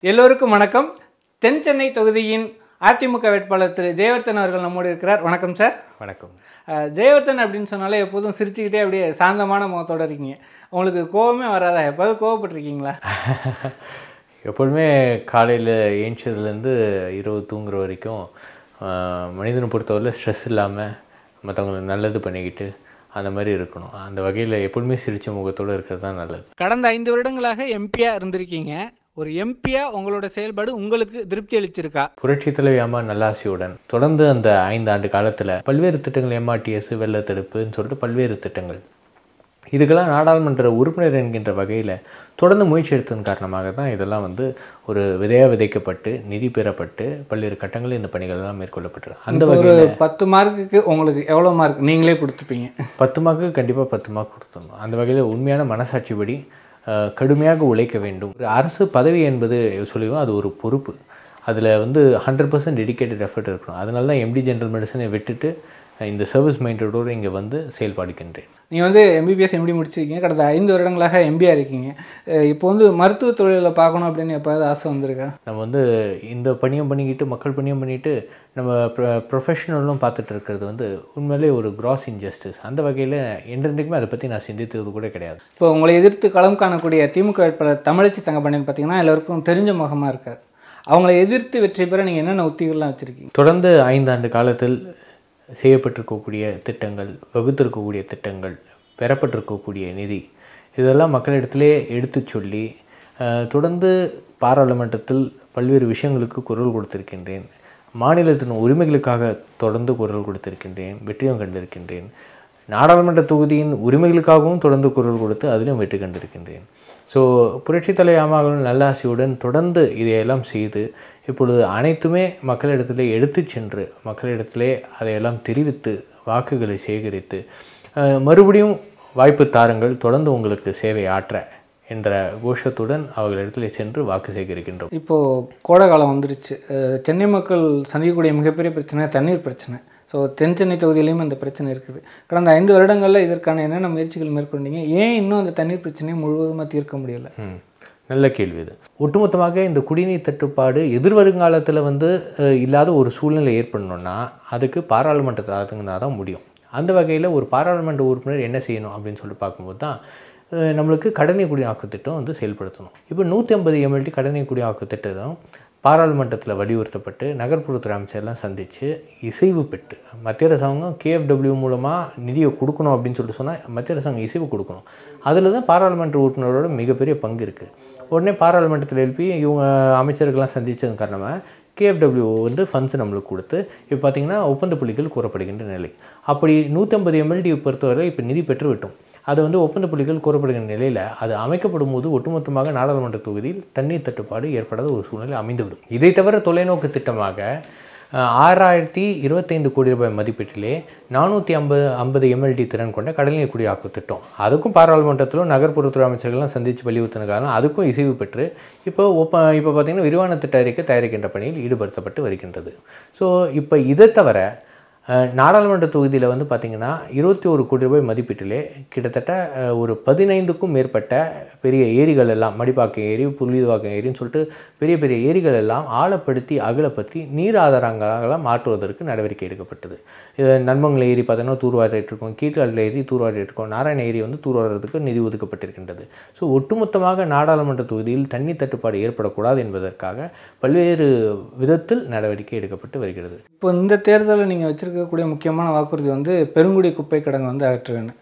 எல்லோருக்கும் வணக்கம். தென் சென்னை தொகுதியின் அதிமுக வேட்பாளர் திரு ஜெயவர்தன் அவர்கள் நம்மோடு இருக்கிறார். வணக்கம் சார். வணக்கம். ஜெயவர்தன் அப்படின்னு சொன்னாலே எப்போதும் சிரிச்சுக்கிட்டே அப்படியே சாந்தமான முகத்தோடு இருக்கீங்க. உங்களுக்கு கோபமே வராதா? எப்போது கோவப்பட்டிருக்கீங்களா? எப்பொழுதுமே காலையில் ஏஞ்சதுலேருந்து இரவு தூங்குற வரைக்கும் மனிதனை பொறுத்தவரையில் ஸ்ட்ரெஸ் இல்லாமல் மற்றவங்களுக்கு நல்லது பண்ணிக்கிட்டு அந்த மாதிரி இருக்கணும். அந்த வகையில் எப்பொழுதுமே சிரித்த முகத்தோடு இருக்கிறது தான் நல்லது. கடந்த 5 வருடங்களாக எம்பியாக இருந்திருக்கீங்க. ஒரு எம்பியாக உங்களோட செயல்பாடு உங்களுக்கு திருப்தி அளிச்சிருக்கா? புரட்சி தலைவி அம்மா நல்லாசியுடன் தொடர்ந்து அந்த 5 ஆண்டு காலத்தில் பல்வேறு திட்டங்கள், எம்ஆர்டிஎஸ், வெள்ள தடுப்புன்னு சொல்லிட்டு பல்வேறு திட்டங்கள், இதுக்கெல்லாம் நாடாளுமன்ற உறுப்பினர் என்கின்ற வகையில் தொடர்ந்து முயற்சி எடுத்ததன் காரணமாக தான் இதெல்லாம் ஒரு விதையாக விதைக்கப்பட்டு நிதி பெறப்பட்டு பல்வேறு கட்டங்களில் இந்த பணிகள் எல்லாம் மேற்கொள்ளப்பட்டு அந்த வகையில் 10 மார்க்குக்கு உங்களுக்கு எவ்வளோ மார்க் நீங்களே கொடுத்துப்பீங்க? 10 மார்க்கு கண்டிப்பாக 10 மார்க் கொடுத்துடணும். அந்த வகையில் உண்மையான மனசாட்சிப்படி கடுமையாக உழைக்க வேண்டும். ஒரு அரசு பதவி என்பது சொல்லுவோம், அது ஒரு பொறுப்பு. அதில் 100% டெடிக்கேட்டட் எஃபர்ட் இருக்கணும். அதனால தான் எம்டி ஜென்ரல் மெடிசனை விட்டுட்டு இந்த சர்வீஸ் மைண்டடோடு இங்கே செயல்படுகின்றேன். நீங்கள் எம்பிபிஎஸ் எம்டி முடிச்சிருக்கீங்க. கடந்த 5 வருடங்களாக எம்பியாக இருக்கீங்க. இப்போ மருத்துவ தொழிலில் பார்க்கணும் அப்படின்னு எப்போது ஆசை வந்திருக்கா? நம்ம இந்த பணியும் பண்ணிக்கிட்டு மக்கள் பணியும் பண்ணிவிட்டு நம்ம ப்ரொஃபஷனலும் பார்த்துட்டு இருக்கிறது உண்மையிலே ஒரு கிராஸ் இன்ஜஸ்டிஸ். அந்த வகையில் என்றென்றைக்குமே அதை பற்றி நான் சிந்தித்தது கூட கிடையாது. இப்போ உங்களை எதிர்த்து களம் காணக்கூடிய திமுக வேட்பாளர் தமிழச்சி தங்கப்பாண்டியன் பார்த்தீங்கன்னா எல்லாருக்கும் தெரிஞ்ச முகமாக இருக்கார். அவங்களை எதிர்த்து வெற்றி பெற நீங்கள் என்னென்ன உத்திகள்லாம் வச்சுருக்கீங்க? தொடர்ந்து 5 ஆண்டு காலத்தில் செய்யப்பட்டிருக்கக்கூடிய திட்டங்கள், வகுத்திருக்கக்கூடிய திட்டங்கள், பெறப்பட்டிருக்கக்கூடிய நிதி, இதெல்லாம் மக்களிடத்திலே எடுத்து சொல்லி தொடர்ந்து பாராளுமன்றத்தில் பல்வேறு விஷயங்களுக்கு குரல் கொடுத்திருக்கின்றேன். மாநிலத்தின் உரிமைகளுக்காக தொடர்ந்து குரல் கொடுத்திருக்கின்றேன், வெற்றியும் கண்டிருக்கின்றேன். நாடாளுமன்ற தொகுதியின் உரிமைகளுக்காகவும் தொடர்ந்து குரல் கொடுத்து அதிலும் வெற்றி கண்டிருக்கின்றேன். ஸோ புரட்சி தலைவி அம்மாவின் நல்லாசியுடன் தொடர்ந்து இதையெல்லாம் செய்து இப்பொழுது அனைத்துமே மக்களிடத்திலே எடுத்து சென்று மக்களிடத்திலே அதையெல்லாம் தெரிவித்து வாக்குகளை சேகரித்து மறுபடியும் வாய்ப்பு தாருங்கள், தொடர்ந்து உங்களுக்கு சேவை ஆற்ற என்ற கோஷத்துடன் அவர்களிடத்தில் சென்று வாக்கு சேகரிக்கின்றோம். இப்போது கோடை காலம் வந்துருச்சு. சென்னை மக்கள் சந்திக்கக்கூடிய மிகப்பெரிய பிரச்சனை தண்ணீர் பிரச்சனை. ஸோ தென் சென்னை தொகுதியிலையும் அந்த பிரச்சனை இருக்குது. கடந்த 5 வருடங்களில் இதற்கான என்னென்ன முயற்சிகள் மேற்கொண்டீங்க? ஏன் இன்னும் அந்த தண்ணீர் பிரச்சனையை முழுவதுமாக தீர்க்க முடியலை? நல்ல கேள்வி இது. ஒட்டுமொத்தமாக இந்த குடிநீர் தட்டுப்பாடு எதிர்வருங்காலத்தில் இல்லாத ஒரு சூழ்நிலை ஏற்படணும்னா அதுக்கு பாராளுமன்றத்தை ஆகுனா தான் முடியும். அந்த வகையில் ஒரு பாராளுமன்ற உறுப்பினர் என்ன செய்யணும் அப்படின்னு சொல்லிட்டு பார்க்கும்போது தான் நம்மளுக்கு கடல்நீர் குடியாக்கு திட்டம் செயல்படுத்தணும். இப்போ 150 MLT கடல்நீர் குடியாக்கு திட்டம் பாராளுமன்றத்தில் வலியுறுத்தப்பட்டு நகர்ப்புறத்துறை அமைச்சர்லாம் சந்தித்து இசைவு பெற்று மத்திய அரசாங்கம் KFW மூலமாக நிதியை கொடுக்கணும் அப்படின்னு சொல்லிட்டு சொன்னால் மத்திய அரசாங்கம் இசைவு கொடுக்கணும். அதில் தான் பாராளுமன்ற உறுப்பினரோட மிகப்பெரிய பங்கு இருக்குது. உடனே பாராளுமன்றத்தில் எழுப்பி இவங்க அமைச்சர்கள்லாம் சந்தித்தது காரணமாக KFW ஃபண்ட்ஸ் நம்மளுக்கு கொடுத்து இப்போ பார்த்திங்கன்னா ஒப்பந்த புள்ளிகள் கூறப்படுகின்ற நிலை. அப்படி 150 MLT பொறுத்தவரை இப்போ நிதி பெற்றுவிட்டோம். அது ஒப்பந்த புள்ளிகள் கூறப்படுகின்ற நிலையில் அது அமைக்கப்படும் போது ஒட்டுமொத்தமாக நாடாளுமன்ற தொகுதியில் தண்ணீர் தட்டுப்பாடு ஏற்படாத ஒரு சூழ்நிலை அமைந்துவிடும். இதை தவிர தொலைநோக்கு திட்டமாக 6025 கோடி ரூபாய் மதிப்பீட்டிலே 450 MLT திறன் கொண்ட கடல்நீர் குடியாக்கு திட்டம், அதுக்கும் பாராளுமன்றத்திலும் நகர்ப்புறத்துறை அமைச்சர்கள்லாம் சந்தித்து வலியுறுத்தினதுக்காக அதுக்கும் இசைவு பெற்று இப்போ பார்த்திங்கன்னா விரிவான திட்ட அறிக்கை தயாரிக்கின்ற பணியில் ஈடுபடுத்தப்பட்டு வருகின்றது. ஸோ இப்போ இதை தவிர நாடாளுமன்ற தொகுதியில் பார்த்திங்கன்னா 21 கோடி ரூபாய் மதிப்பீட்டிலே கிட்டத்தட்ட ஒரு 15க்கும் மேற்பட்ட பெரிய ஏரிகள் எல்லாம், மடிப்பாக்கம் ஏரி, புள்ளிவாக்கம் ஏரின்னு சொல்லிட்டு பெரிய பெரிய ஏரிகள் எல்லாம் ஆழப்படுத்தி அகலப்படுத்தி நீர் ஆதாரங்களாக மாற்றுவதற்கு நடவடிக்கை எடுக்கப்பட்டது. நன்மங்கல ஏரி பார்த்தீங்கன்னா தூர்வாரிட்டிருக்கோம், கீழ்காட்டில் ஏரி தூர்வாரிட்டிருக்கோம், நாராயண ஏரி தூர்வாரத்துக்கு நிதி ஒதுக்கப்பட்டிருக்கின்றது. ஸோ ஒட்டுமொத்தமாக நாடாளுமன்ற தொகுதியில் தண்ணீர் தட்டுப்பாடு ஏற்படக்கூடாது என்பதற்காக பல்வேறு விதத்தில் நடவடிக்கை எடுக்கப்பட்டு வருகிறது. இப்போ இந்த தேர்தலில் நீங்கள் வச்சுருக்கக்கூடிய முக்கியமான வாக்குறுதி பெருங்குடி குப்பை கிடங்கு அகற்ற வேணும்.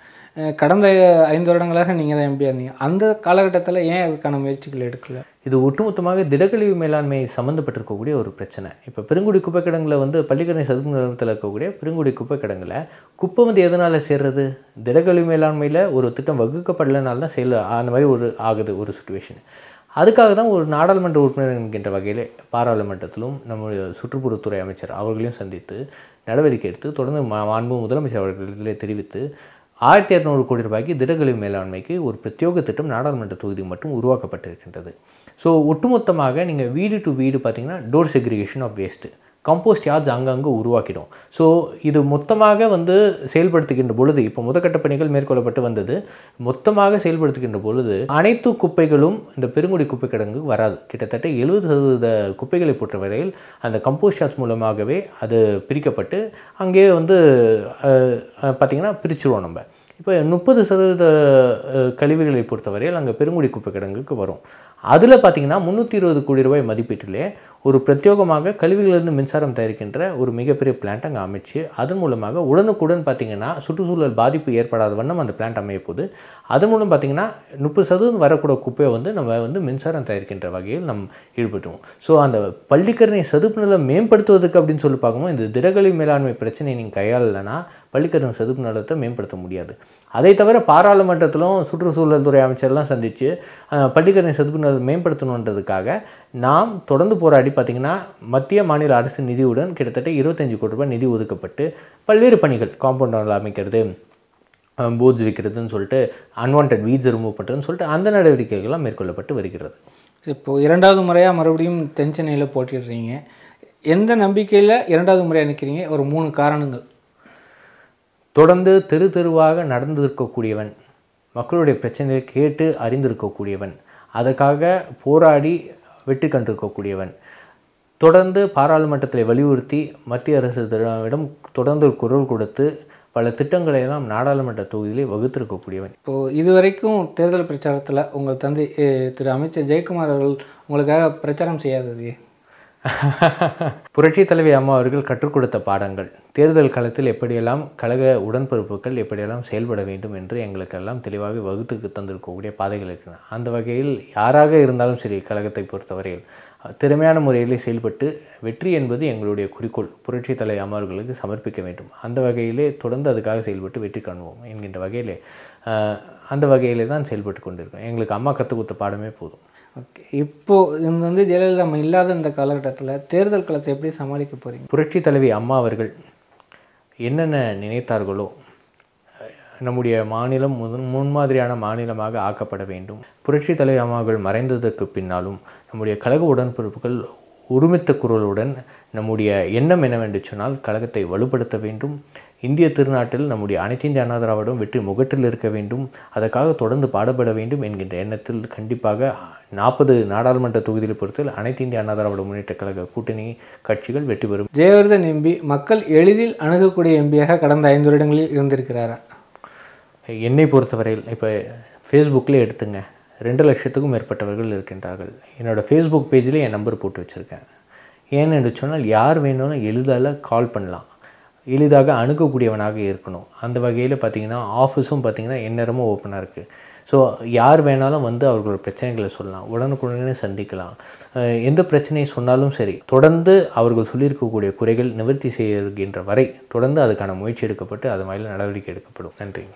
கடந்த 5 வருடங்களாக நீங்கள் தான் எம்பியாக இருந்தீங்க. அந்த காலகட்டத்தில் ஏன் அதுக்கான முயற்சிகள் எடுக்கல? இது ஒட்டுமொத்தமாக திடக்கழிவு மேலாண்மை சம்மந்தப்பட்டிருக்கக்கூடிய ஒரு பிரச்சனை. இப்போ பெருங்குடி குப்பை கிடங்கில் பள்ளிக்கரணை சதுப்பு நிலத்தில் இருக்கக்கூடிய பெருங்குடி குப்பை கிடங்கில் குப்பை எதனால் சேர்றது? திடக்கழிவு மேலாண்மையில் ஒரு திட்டம் வகுக்கப்படலைனால தான் அந்த மாதிரி ஆகுது ஒரு சுச்சுவேஷன். அதுக்காக தான் ஒரு நாடாளுமன்ற உறுப்பினர் என்கின்ற வகையில் பாராளுமன்றத்திலும் நம்முடைய சுற்றுப்புறத்துறை அமைச்சர் அவர்களையும் சந்தித்து நடவடிக்கை எடுத்து தொடர்ந்து மாண்பு முதலமைச்சர் அவர்களிடத்திலே தெரிவித்து 1200 கோடி ரூபாய்க்கு திடக்கழிவு மேலாண்மைக்கு ஒரு பிரத்யேக திட்டம் நாடாளுமன்ற தொகுதி மட்டும் உருவாக்கப்பட்டிருக்கின்றது. ஸோ ஒட்டுமொத்தமாக நீங்கள் வீடு டு வீடு பார்த்திங்கன்னா door segregation of waste, compost yards அங்கங்கே உருவாக்கிடும். ஸோ இது மொத்தமாக வந்து செயல்படுத்துகின்ற பொழுது, இப்போ முதற்கட்ட பணிகள் மேற்கொள்ளப்பட்டு வந்தது, மொத்தமாக செயல்படுத்துகின்ற பொழுது அனைத்து குப்பைகளும் இந்த பெருங்குடி குப்பை கிடங்கு வராது. கிட்டத்தட்ட 70% குப்பைகளை பொறுத்தவரையில் அந்த கம்போஸ்ட் யார்ட்ஸ் மூலமாகவே அது பிரிக்கப்பட்டு அங்கேயே வந்து பார்த்திங்கன்னா பிரிச்சுருவோம் நம்ம. இப்போ 30% கழிவுகளை பொறுத்தவரையில் அங்கே பெருங்குடி குப்பை கிடங்குக்கு வரும். அதில் பார்த்திங்கன்னா 320 கோடி ரூபாய் மதிப்பீட்டிலே ஒரு பிரத்யேகமாக கழிவுகளிலிருந்து மின்சாரம் தயாரிக்கின்ற ஒரு மிகப்பெரிய பிளான்ட் அங்கே அமைச்சு, அதன் மூலமாக உடனுக்குடன் பார்த்திங்கன்னா சுற்றுச்சூழல் பாதிப்பு ஏற்படாத வண்ணம் அந்த பிளான்ட் அமைய போகுது. அதன் மூலம் பார்த்திங்கன்னா 30% வரக்கூடிய குப்பையை வந்து நம்ம வந்து மின்சாரம் தயாரிக்கின்ற வகையில் ஈடுபட்டுவோம். ஸோ அந்த பள்ளிக்கரணை சதுப்பு நிலம் மேம்படுத்துவதற்கு அப்படின்னு சொல்லி பார்க்கும்போது இந்த திடக்கழிவு மேலாண்மை பிரச்சனையை நீங்கள் கையாளலைன்னா பள்ளிக்கரணை சதுப்பு நிலத்தை மேம்படுத்த முடியாது. அதை தவிர பாராளுமன்றத்திலும் சுற்றுச்சூழல் துறை அமைச்சர்லாம் சந்தித்து பள்ளிக்கரணை சதுப்பு நிலத்தை மேம்படுத்தணுன்றதுக்காக நாம் தொடர்ந்து போராடி பார்த்திங்கன்னா மத்திய மாநில அரசு நிதியுடன் கிட்டத்தட்ட 25 கோடி ரூபாய் நிதி ஒதுக்கப்பட்டு பல்வேறு பணிகள், காம்பவுண்ட் வால் அமைக்கிறது, போர்ட்ஸ் வைக்கிறதுன்னு சொல்லிட்டு, அன்வான்ட் வீட்ஸ் ரிமூவ் பண்ணுறதுன்னு சொல்லிட்டு அந்த நடவடிக்கைகள்லாம் மேற்கொள்ளப்பட்டு வருகிறது. இப்போது 2வது முறையாக மறுபடியும் தென்சென்னையில் போட்டிடுறீங்க. எந்த நம்பிக்கையில் 2வது முறையாக நிற்கிறீங்க? ஒரு 3 காரணங்கள். தொடர்ந்து தெரு தெருவாக நடந்திருக்கக்கூடியவன், மக்களுடைய பிரச்சனைகளை கேட்டு அறிந்திருக்கக்கூடியவன், அதற்காக போராடி வெற்றி கண்டிருக்கக்கூடியவன், தொடர்ந்து பாராளுமன்றத்தில் வலியுறுத்தி மத்திய அரசிடம் தொடர்ந்து குரல் கொடுத்து பல திட்டங்களை எல்லாம் நாடாளுமன்ற தொகுதியிலே வகுத்திருக்கக்கூடியவன். இப்போது இதுவரைக்கும் தேர்தல் பிரச்சாரத்தில் உங்கள் தந்தை திரு அமைச்சர் ஜெயக்குமார் அவர்கள் உங்களுக்காக பிரச்சாரம் செய்யாதது? புரட்சி தலைவி அம்மா அவர்கள் கற்றுக் கொடுத்த பாடங்கள், தேர்தல் களத்தில் எப்படியெல்லாம் கழக உடன்பிறப்புகள் எப்படியெல்லாம் செயல்பட வேண்டும் என்று எங்களுக்கெல்லாம் தெளிவாக வகுத்துக்கு தந்திருக்கக்கூடிய பாதைகள் இருக்கின்றன. அந்த வகையில் யாராக இருந்தாலும் சரி, கழகத்தை பொறுத்தவரையில் திறமையான முறையில் செயல்பட்டு வெற்றி என்பது எங்களுடைய குறிக்கோள், புரட்சி தலைவி அம்மா அவர்களுக்கு சமர்ப்பிக்க வேண்டும். அந்த வகையிலே தொடர்ந்து அதுக்காக செயல்பட்டு வெற்றி காணுவோம் என்கின்ற வகையிலே அந்த வகையிலே தான் செயல்பட்டு கொண்டிருக்கோம். எங்களுக்கு அம்மா கற்றுக் கொடுத்த பாடமே போதும். ஓகே, இப்போது இந்த வந்து ஜெயலலிதா நம்ம இல்லாத இந்த காலகட்டத்தில் தேர்தல் களத்தை எப்படி சமாளிக்க போகிறீங்க? புரட்சி தலைவி அம்மா அவர்கள் என்னென்ன நினைத்தார்களோ, நம்முடைய மாநிலம் முன்மாதிரியான மாநிலமாக ஆக்கப்பட வேண்டும். புரட்சி தலைவி அம்மா அவர்கள் மறைந்ததற்கு பின்னாலும் நம்முடைய கழக உடன்பிறப்புகள் ஒருமித்த குரலுடன் நம்முடைய எண்ணம் என்னவென்று சொன்னால் கழகத்தை வலுப்படுத்த வேண்டும். இந்திய திருநாட்டில் நம்முடைய அனைத்து இந்திய அண்ணா திராவிடம் வெற்றி முகட்டில் இருக்க வேண்டும், அதற்காக தொடர்ந்து பாடுபட வேண்டும் என்கின்ற எண்ணத்தில் கண்டிப்பாக 40 நாடாளுமன்ற தொகுதிகளை பொறுத்தவரை அனைத்து இந்திய அண்ணா திராவிட முன்னேற்ற கழக கூட்டணி கட்சிகள் வெற்றி பெறும். ஜெயவர்தன் எம்பி மக்கள் எளிதில் அணுகக்கூடிய எம்பியாக கடந்த 5 வருடங்களில் இருந்திருக்கிறாரா? என்னை பொறுத்தவரையில் இப்போ ஃபேஸ்புக்கில் எடுத்துங்க, 2 லட்சத்துக்கும் மேற்பட்டவர்கள் இருக்கின்றார்கள். என்னோடய ஃபேஸ்புக் பேஜில் என் நம்பர் போட்டு வச்சுருக்கேன். ஏன்னு சொன்னால் யார் வேணும்னு எளிதாக கால் பண்ணலாம், எளிதாக அணுகக்கூடியவனாக இருக்கணும். அந்த வகையில் பார்த்திங்கன்னா ஆஃபீஸும் பார்த்திங்கன்னா எந்நேரமும் ஓப்பனாக இருக்குது. ஸோ யார் வேணாலும் வந்து அவர்களோட பிரச்சனைகளை சொல்லலாம், உடனுக்குடனே சந்திக்கலாம். எந்த பிரச்சனையை சொன்னாலும் சரி, தொடர்ந்து அவர்கள் சொல்லியிருக்கக்கூடிய குறைகள் நிவர்த்தி செய்கின்ற வரை தொடர்ந்து அதுக்கான முயற்சி எடுக்கப்பட்டு அது மாதிரி நடவடிக்கை எடுக்கப்படும். நன்றி.